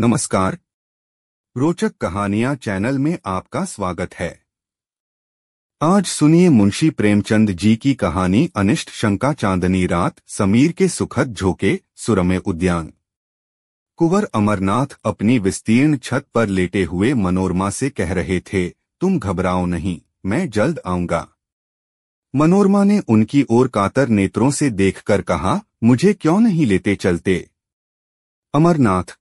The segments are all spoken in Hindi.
नमस्कार। रोचक कहानियां चैनल में आपका स्वागत है। आज सुनिए मुंशी प्रेमचंद जी की कहानी अनिष्ट शंका चांदनी रात, समीर के सुखद झोंके, सुरम्य उद्यान। कुंवर अमरनाथ अपनी विस्तीर्ण छत पर लेटे हुए मनोरमा से कह रहे थे, तुम घबराओ नहीं, मैं जल्द आऊंगा। मनोरमा ने उनकी ओर कातर नेत्रों से देखकर कहा, मुझे क्यों नहीं लेते चलते? अमरनाथ,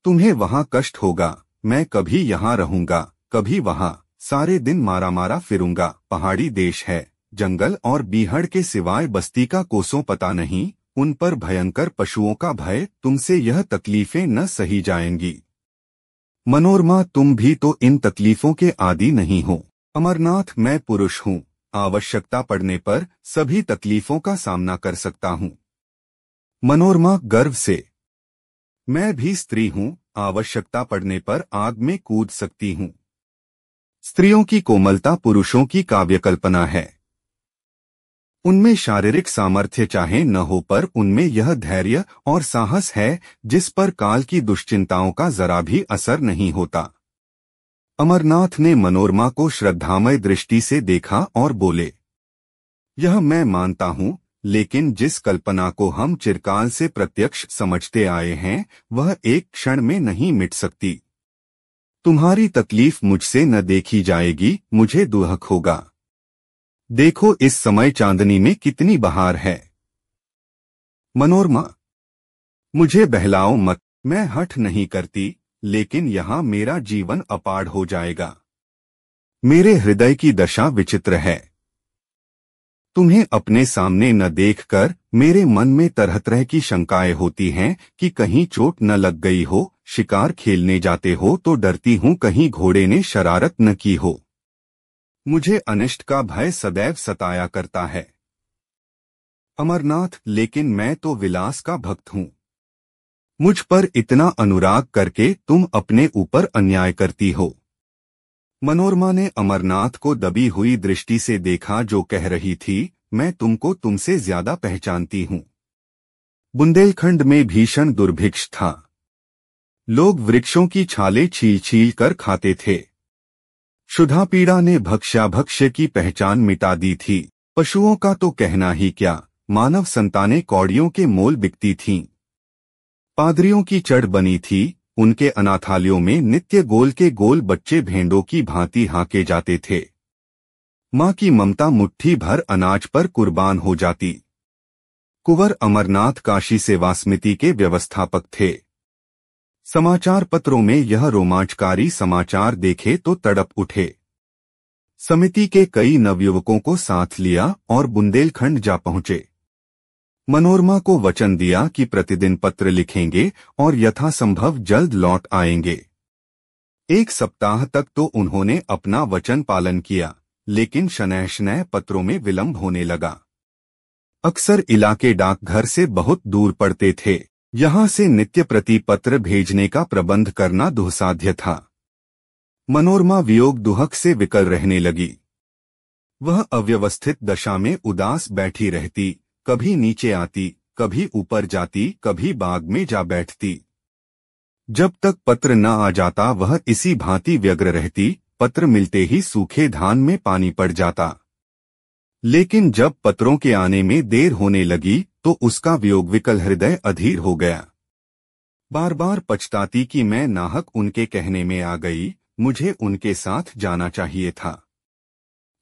तुम्हें वहां कष्ट होगा, मैं कभी यहाँ रहूंगा, कभी वहां, सारे दिन मारा मारा फिरूंगा। पहाड़ी देश है, जंगल और बीहड़ के सिवाय बस्ती का कोसों पता नहीं, उन पर भयंकर पशुओं का भय, तुमसे यह तकलीफें न सही जाएंगी। मनोरमा, तुम भी तो इन तकलीफों के आदी नहीं हो। अमरनाथ, मैं पुरुष हूँ, आवश्यकता पड़ने पर सभी तकलीफों का सामना कर सकता हूँ। मनोरमा गर्व से, मैं भी स्त्री हूँ, आवश्यकता पड़ने पर आग में कूद सकती हूँ। स्त्रियों की कोमलता पुरुषों की काव्य कल्पना है। उनमें शारीरिक सामर्थ्य चाहे न हो, पर उनमें यह धैर्य और साहस है जिस पर काल की दुश्चिंताओं का जरा भी असर नहीं होता। अमरनाथ ने मनोरमा को श्रद्धामय दृष्टि से देखा और बोले, यह मैं मानता हूँ, लेकिन जिस कल्पना को हम चिरकाल से प्रत्यक्ष समझते आए हैं, वह एक क्षण में नहीं मिट सकती। तुम्हारी तकलीफ मुझसे न देखी जाएगी, मुझे दुख होगा। देखो इस समय चांदनी में कितनी बहार है। मनोरमा, मुझे बहलाओ मत, मैं हठ नहीं करती, लेकिन यहाँ मेरा जीवन अपाढ़ हो जाएगा। मेरे हृदय की दशा विचित्र है। तुम्हें अपने सामने न देखकर मेरे मन में तरह तरह की शंकाएं होती हैं कि कहीं चोट न लग गई हो। शिकार खेलने जाते हो तो डरती हूँ कहीं घोड़े ने शरारत न की हो। मुझे अनिष्ट का भय सदैव सताया करता है। अमरनाथ, लेकिन मैं तो विलास का भक्त हूँ। मुझ पर इतना अनुराग करके तुम अपने ऊपर अन्याय करती हो। मनोरमा ने अमरनाथ को दबी हुई दृष्टि से देखा, जो कह रही थी, मैं तुमको तुमसे ज्यादा पहचानती हूँ। बुंदेलखंड में भीषण दुर्भिक्ष था। लोग वृक्षों की छाले छील छील कर खाते थे। क्षुधा पीड़ा ने भक्ष्याभक्ष्य की पहचान मिटा दी थी। पशुओं का तो कहना ही क्या, मानव संतानें कौड़ियों के मोल बिकती थीं। पादरियों की चढ़ बनी थी, उनके अनाथालयों में नित्य गोल के गोल बच्चे भेंड़ों की भांति हाके जाते थे। माँ की ममता मुट्ठी भर अनाज पर कुर्बान हो जाती। कुंवर अमरनाथ काशी सेवा समिति के व्यवस्थापक थे। समाचार पत्रों में यह रोमांचकारी समाचार देखे तो तड़प उठे। समिति के कई नवयुवकों को साथ लिया और बुंदेलखंड जा पहुंचे। मनोरमा को वचन दिया कि प्रतिदिन पत्र लिखेंगे और यथासंभव जल्द लौट आएंगे। एक सप्ताह तक तो उन्होंने अपना वचन पालन किया, लेकिन शनैः शनैः पत्रों में विलंब होने लगा। अक्सर इलाके डाकघर से बहुत दूर पड़ते थे। यहाँ से नित्य प्रति पत्र भेजने का प्रबंध करना दुस्साध्य था। मनोरमा वियोग दुहक से विकल रहने लगी। वह अव्यवस्थित दशा में उदास बैठी रहती, कभी नीचे आती, कभी ऊपर जाती, कभी बाग में जा बैठती। जब तक पत्र न आ जाता वह इसी भांति व्यग्र रहती। पत्र मिलते ही सूखे धान में पानी पड़ जाता। लेकिन जब पत्रों के आने में देर होने लगी तो उसका वियोग विकल हृदय अधीर हो गया। बार बार पछताती कि मैं नाहक उनके कहने में आ गई, मुझे उनके साथ जाना चाहिए था।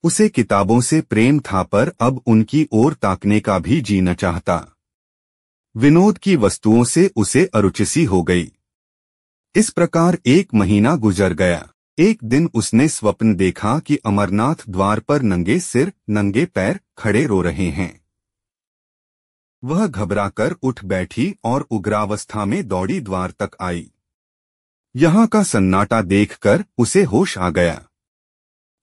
उसे किताबों से प्रेम था, पर अब उनकी ओर ताकने का भी जी न चाहता। विनोद की वस्तुओं से उसे अरुचि हो गई। इस प्रकार 1 महीना गुजर गया। एक दिन उसने स्वप्न देखा कि अमरनाथ द्वार पर नंगे सिर नंगे पैर खड़े रो रहे हैं। वह घबराकर उठ बैठी और उग्रावस्था में दौड़ी द्वार तक आई। यहाँ का सन्नाटा देखकर उसे होश आ गया।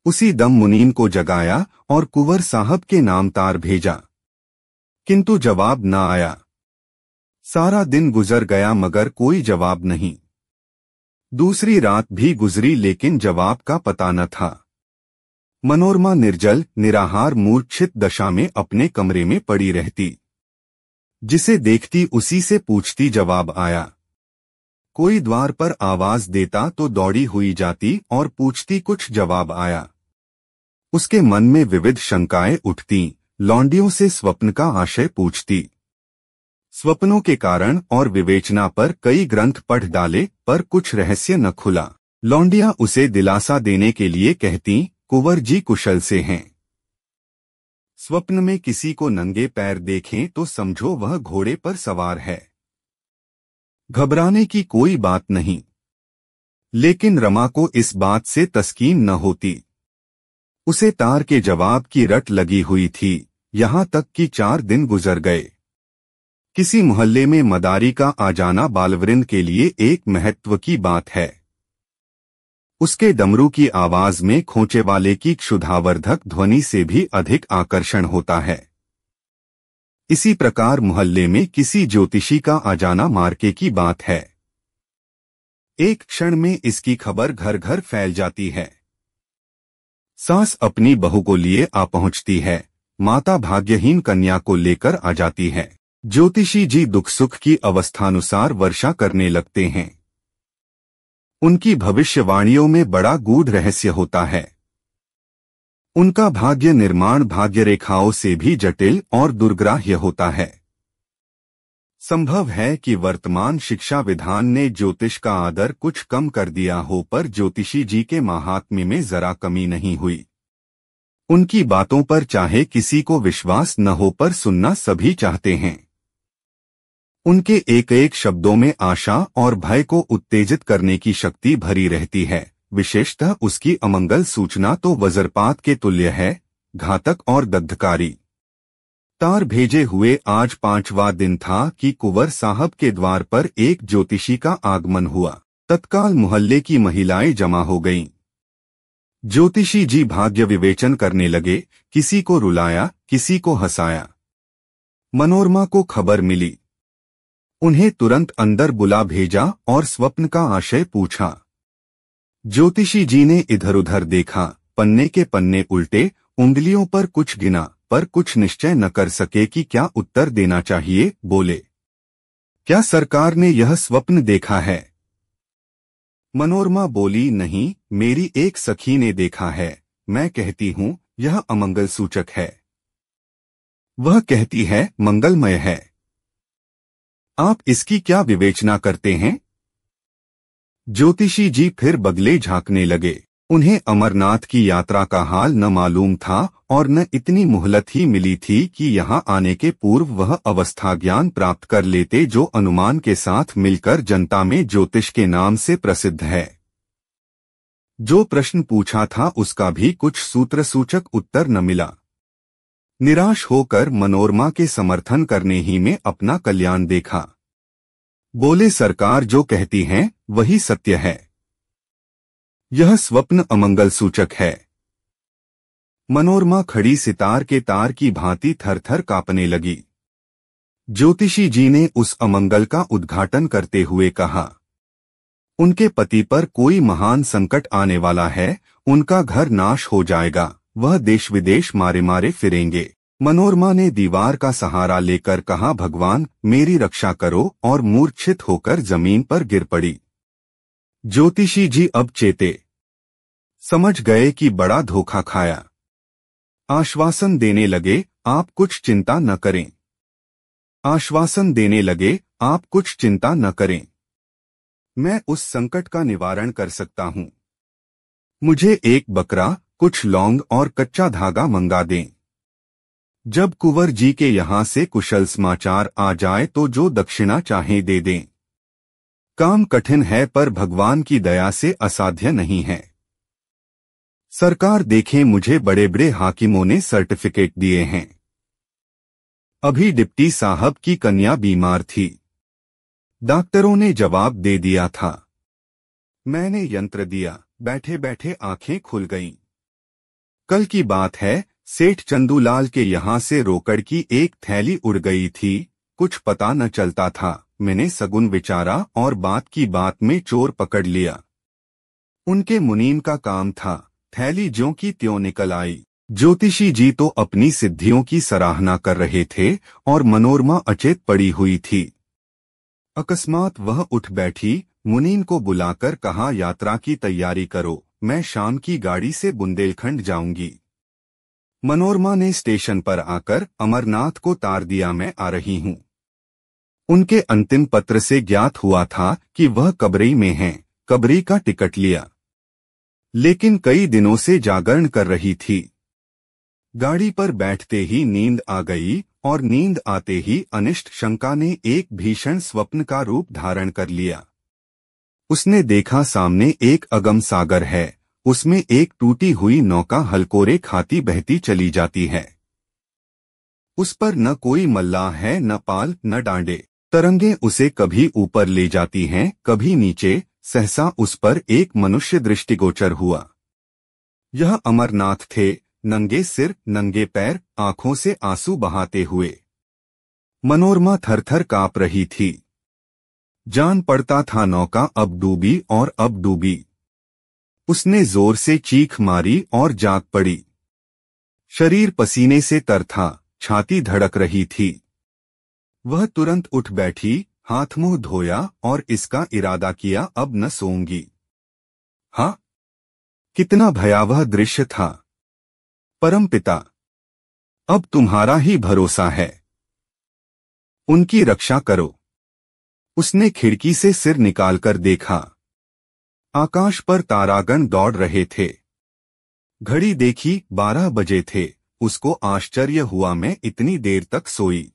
उसी दम मुनीम को जगाया और कुंवर साहब के नाम तार भेजा, किंतु जवाब न आया। सारा दिन गुजर गया मगर कोई जवाब नहीं। दूसरी रात भी गुजरी, लेकिन जवाब का पता न था। मनोरमा निर्जल निराहार मूर्छित दशा में अपने कमरे में पड़ी रहती। जिसे देखती उसी से पूछती, जवाब आया। कोई द्वार पर आवाज देता तो दौड़ी हुई जाती और पूछती, कुछ जवाब आया। उसके मन में विविध शंकाएं उठती, लौंडियों से स्वप्न का आशय पूछती। स्वप्नों के कारण और विवेचना पर कई ग्रंथ पढ़ डाले, पर कुछ रहस्य न खुला। लौंडियां उसे दिलासा देने के लिए कहती, कुंवर जी कुशल से हैं। स्वप्न में किसी को नंगे पैर देखें तो समझो वह घोड़े पर सवार है। घबराने की कोई बात नहीं। लेकिन रमा को इस बात से तस्कीन न होती। उसे तार के जवाब की रट लगी हुई थी। यहां तक कि 4 दिन गुजर गए। किसी मोहल्ले में मदारी का आ जाना बालवृंद के लिए एक महत्व की बात है। उसके डमरू की आवाज में खोंचे वाले की क्षुधावर्धक ध्वनि से भी अधिक आकर्षण होता है। इसी प्रकार मोहल्ले में किसी ज्योतिषी का आ जाना मार्के की बात है। एक क्षण में इसकी खबर घर घर फैल जाती है। सास अपनी बहू को लिए आ पहुंचती है, माता भाग्यहीन कन्या को लेकर आ जाती है। ज्योतिषी जी दुख सुख की अवस्थानुसार वर्षा करने लगते हैं। उनकी भविष्यवाणियों में बड़ा गूढ़ रहस्य होता है। उनका भाग्य निर्माण भाग्य रेखाओं से भी जटिल और दुर्ग्राह्य होता है। संभव है कि वर्तमान शिक्षा विधान ने ज्योतिष का आदर कुछ कम कर दिया हो, पर ज्योतिषी जी के महात्म्य में जरा कमी नहीं हुई। उनकी बातों पर चाहे किसी को विश्वास न हो, पर सुनना सभी चाहते हैं। उनके एक एक शब्दों में आशा और भय को उत्तेजित करने की शक्ति भरी रहती है। विशेषतः उसकी अमंगल सूचना तो वज्रपात के तुल्य है, घातक और दग्धकारी। तार भेजे हुए आज 5वां दिन था कि कुंवर साहब के द्वार पर एक ज्योतिषी का आगमन हुआ। तत्काल मोहल्ले की महिलाएं जमा हो गईं। ज्योतिषी जी भाग्य विवेचन करने लगे, किसी को रुलाया, किसी को हंसाया। मनोरमा को खबर मिली। उन्हें तुरंत अंदर बुला भेजा और स्वप्न का आशय पूछा। ज्योतिषी जी ने इधर उधर देखा, पन्ने के पन्ने उल्टे, उंगलियों पर कुछ गिना, पर कुछ निश्चय न कर सके कि क्या उत्तर देना चाहिए। बोले, क्या सरकार ने यह स्वप्न देखा है? मनोरमा बोली, नहीं, मेरी एक सखी ने देखा है। मैं कहती हूँ यह अमंगल सूचक है। वह कहती है मंगलमय है। आप इसकी क्या विवेचना करते हैं? ज्योतिषी जी फिर बगले झांकने लगे। उन्हें अमरनाथ की यात्रा का हाल न मालूम था और न इतनी मोहलत ही मिली थी कि यहाँ आने के पूर्व वह अवस्था ज्ञान प्राप्त कर लेते जो अनुमान के साथ मिलकर जनता में ज्योतिष के नाम से प्रसिद्ध है। जो प्रश्न पूछा था उसका भी कुछ सूत्रसूचक उत्तर न मिला। निराश होकर मनोरमा के समर्थन करने ही में अपना कल्याण देखा। बोले, सरकार जो कहती हैं वही सत्य है। यह स्वप्न अमंगल सूचक है। मनोरमा खड़ी सितार के तार की भांति थरथर कांपने लगी। ज्योतिषी जी ने उस अमंगल का उद्घाटन करते हुए कहा, उनके पति पर कोई महान संकट आने वाला है। उनका घर नाश हो जाएगा। वह देश विदेश मारे मारे फिरेंगे। मनोरमा ने दीवार का सहारा लेकर कहा, भगवान मेरी रक्षा करो, और मूर्छित होकर जमीन पर गिर पड़ी। ज्योतिषी जी अब चेते, समझ गए कि बड़ा धोखा खाया। आश्वासन देने लगे, आप कुछ चिंता न करें। आश्वासन देने लगे, आप कुछ चिंता न करें। मैं उस संकट का निवारण कर सकता हूं। मुझे एक बकरा, कुछ लौंग और कच्चा धागा मंगा दें। जब कुंवर जी के यहाँ से कुशल समाचार आ जाए तो जो दक्षिणा चाहे दे दें। काम कठिन है पर भगवान की दया से असाध्य नहीं है। सरकार देखें, मुझे बड़े बड़े हाकिमों ने सर्टिफिकेट दिए हैं। अभी डिप्टी साहब की कन्या बीमार थी। डॉक्टरों ने जवाब दे दिया था। मैंने यंत्र दिया, बैठे बैठे आंखें खुल गईं। कल की बात है, सेठ चंदूलाल के यहाँ से रोकड़ की एक थैली उड़ गई थी। कुछ पता न चलता था। मैंने सगुन विचारा और बात की बात में चोर पकड़ लिया। उनके मुनीम का काम था। थैली ज्यों की त्यों निकल आई। ज्योतिषी जी तो अपनी सिद्धियों की सराहना कर रहे थे और मनोरमा अचेत पड़ी हुई थी। अकस्मात वह उठ बैठी, मुनीन को बुलाकर कहा, यात्रा की तैयारी करो, मैं शाम की गाड़ी से बुंदेलखंड जाऊंगी। मनोरमा ने स्टेशन पर आकर अमरनाथ को तार दिया, मैं आ रही हूं। उनके अंतिम पत्र से ज्ञात हुआ था कि वह कबरई में हैं। कबरई का टिकट लिया, लेकिन कई दिनों से जागरण कर रही थी। गाड़ी पर बैठते ही नींद आ गई और नींद आते ही अनिष्ट शंका ने एक भीषण स्वप्न का रूप धारण कर लिया। उसने देखा सामने एक अगम सागर है, उसमें एक टूटी हुई नौका हलकोरे खाती बहती चली जाती है। उस पर न कोई मल्लाह है, न पाल न डांडे। तरंगे उसे कभी ऊपर ले जाती हैं, कभी नीचे। सहसा उस पर एक मनुष्य दृष्टिगोचर हुआ। यह अमरनाथ थे, नंगे सिर, नंगे पैर, आंखों से आंसू बहाते हुए। मनोरमा थरथर कांप रही थी। जान पड़ता था नौका अब डूबी और अब डूबी। उसने जोर से चीख मारी और जाग पड़ी। शरीर पसीने से तर था, छाती धड़क रही थी। वह तुरंत उठ बैठी, हाथ मुंह धोया और इसका इरादा किया, अब न सोऊंगी। हाँ, कितना भयावह दृश्य था। परमपिता, अब तुम्हारा ही भरोसा है, उनकी रक्षा करो। उसने खिड़की से सिर निकालकर देखा। आकाश पर तारागण दौड़ रहे थे। घड़ी देखी, 12 बजे थे। उसको आश्चर्य हुआ, मैं इतनी देर तक सोई,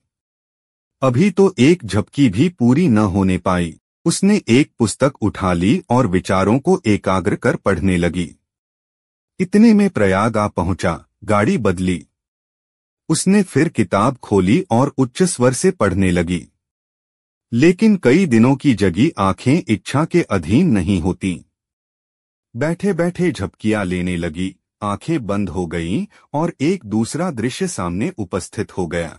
अभी तो एक झपकी भी पूरी न होने पाई। उसने एक पुस्तक उठा ली और विचारों को एकाग्र कर पढ़ने लगी। इतने में प्रयाग आ पहुंचा। गाड़ी बदली। उसने फिर किताब खोली और उच्च स्वर से पढ़ने लगी। लेकिन कई दिनों की जगी आंखें इच्छा के अधीन नहीं होती। बैठे बैठे झपकियां लेने लगी, आंखें बंद हो गईं और एक दूसरा दृश्य सामने उपस्थित हो गया।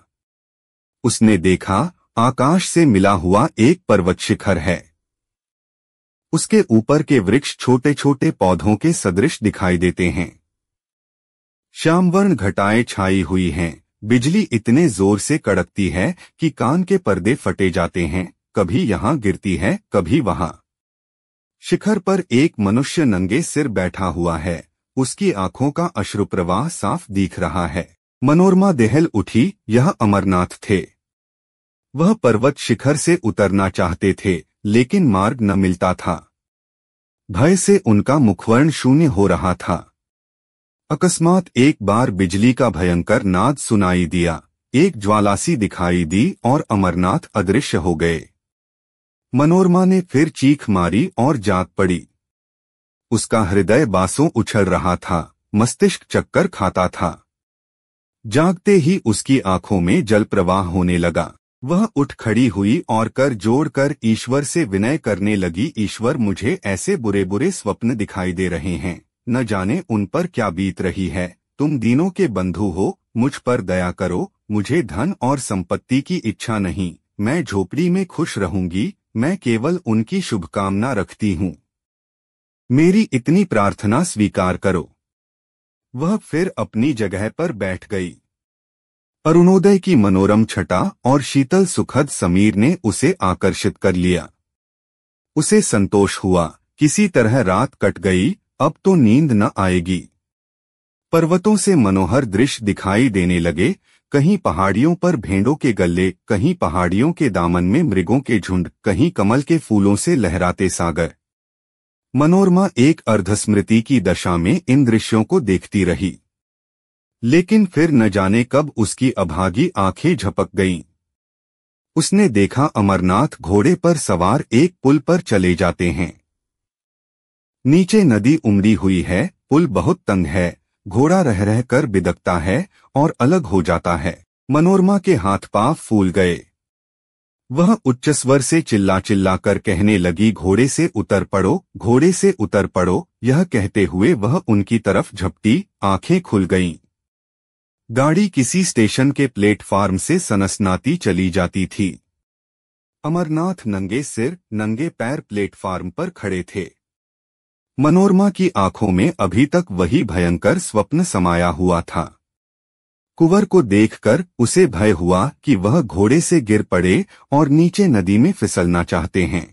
उसने देखा, आकाश से मिला हुआ एक पर्वत शिखर है। उसके ऊपर के वृक्ष छोटे छोटे पौधों के सदृश दिखाई देते हैं। श्यामवर्ण घटाएं छाई हुई हैं। बिजली इतने जोर से कड़कती है कि कान के पर्दे फटे जाते हैं, कभी यहां गिरती है, कभी वहां। शिखर पर एक मनुष्य नंगे सिर बैठा हुआ है। उसकी आंखों का अश्रुप्रवाह साफ दिख रहा है। मनोरमा दहल उठी, यह अमरनाथ थे। वह पर्वत शिखर से उतरना चाहते थे, लेकिन मार्ग न मिलता था। भय से उनका मुखवर्ण शून्य हो रहा था। अकस्मात एक बार बिजली का भयंकर नाद सुनाई दिया, एक ज्वालासी दिखाई दी और अमरनाथ अदृश्य हो गए। मनोरमा ने फिर चीख मारी और जाग पड़ी। उसका हृदय बांसों उछल रहा था, मस्तिष्क चक्कर खाता था। जागते ही उसकी आंखों में जल प्रवाह होने लगा। वह उठ खड़ी हुई और कर जोड़कर ईश्वर से विनय करने लगी, ईश्वर, मुझे ऐसे बुरे बुरे स्वप्न दिखाई दे रहे हैं, न जाने उन पर क्या बीत रही है। तुम दीनों के बंधु हो, मुझ पर दया करो। मुझे धन और संपत्ति की इच्छा नहीं, मैं झोपड़ी में खुश रहूंगी, मैं केवल उनकी शुभकामना रखती हूँ। मेरी इतनी प्रार्थना स्वीकार करो। वह फिर अपनी जगह पर बैठ गई। अरुणोदय की मनोरम छटा और शीतल सुखद समीर ने उसे आकर्षित कर लिया। उसे संतोष हुआ, किसी तरह रात कट गई, अब तो नींद न आएगी। पर्वतों से मनोहर दृश्य दिखाई देने लगे, कहीं पहाड़ियों पर भेड़ों के गल्ले, कहीं पहाड़ियों के दामन में मृगों के झुंड, कहीं कमल के फूलों से लहराते सागर। मनोरमा एक अर्धस्मृति की दशा में इन दृश्यों को देखती रही, लेकिन फिर न जाने कब उसकी अभागी आंखें झपक गईं। उसने देखा अमरनाथ घोड़े पर सवार एक पुल पर चले जाते हैं। नीचे नदी उमड़ी हुई है, पुल बहुत तंग है, घोड़ा रह रह कर बिदकता है और अलग हो जाता है। मनोरमा के हाथ पांव फूल गए। वह उच्च स्वर से चिल्ला चिल्ला कर कहने लगी, घोड़े से उतर पड़ो, घोड़े से उतर पड़ो। यह कहते हुए वह उनकी तरफ झपटी, आंखें खुल गईं। गाड़ी किसी स्टेशन के प्लेटफार्म से सनसनाती चली जाती थी। अमरनाथ नंगे सिर, नंगे पैर प्लेटफार्म पर खड़े थे। मनोरमा की आंखों में अभी तक वही भयंकर स्वप्न समाया हुआ था। कुंवर को देखकर उसे भय हुआ कि वह घोड़े से गिर पड़े और नीचे नदी में फिसलना चाहते हैं।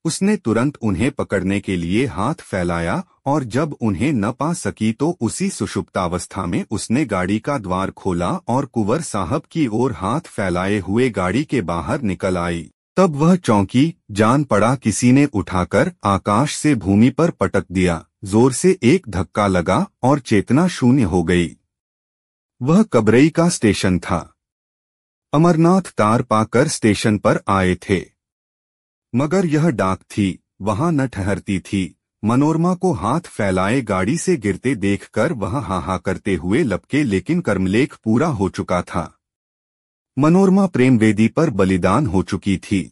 उसने तुरंत उन्हें पकड़ने के लिए हाथ फैलाया और जब उन्हें न पा सकी तो उसी सुषुप्तावस्था में उसने गाड़ी का द्वार खोला और कुंवर साहब की ओर हाथ फैलाए हुए गाड़ी के बाहर निकल आई। तब वह चौंकी, जान पड़ा किसी ने उठाकर आकाश से भूमि पर पटक दिया। जोर से एक धक्का लगा और चेतना शून्य हो गई। वह कबरई का स्टेशन था। अमरनाथ तार पाकर स्टेशन पर आए थे, मगर यह डाक थी, वहां न ठहरती थी। मनोरमा को हाथ फैलाए गाड़ी से गिरते देखकर वह हाहा करते हुए लपके, लेकिन कर्मलेख पूरा हो चुका था। मनोरमा प्रेम वेदी पर बलिदान हो चुकी थी।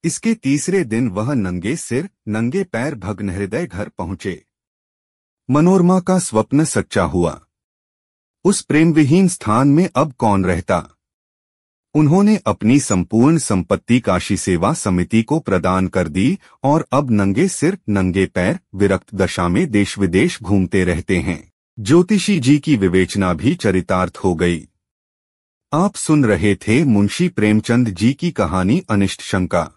इसके तीसरे दिन वह नंगे सिर नंगे पैर भग्न हृदय घर पहुंचे। मनोरमा का स्वप्न सच्चा हुआ। उस प्रेमविहीन स्थान में अब कौन रहता? उन्होंने अपनी संपूर्ण संपत्ति काशी सेवा समिति को प्रदान कर दी और अब नंगे सिर नंगे पैर विरक्त दशा में देश विदेश घूमते रहते हैं। ज्योतिषी जी की विवेचना भी चरितार्थ हो गई। आप सुन रहे थे मुंशी प्रेमचंद जी की कहानी अनिष्ट शंका।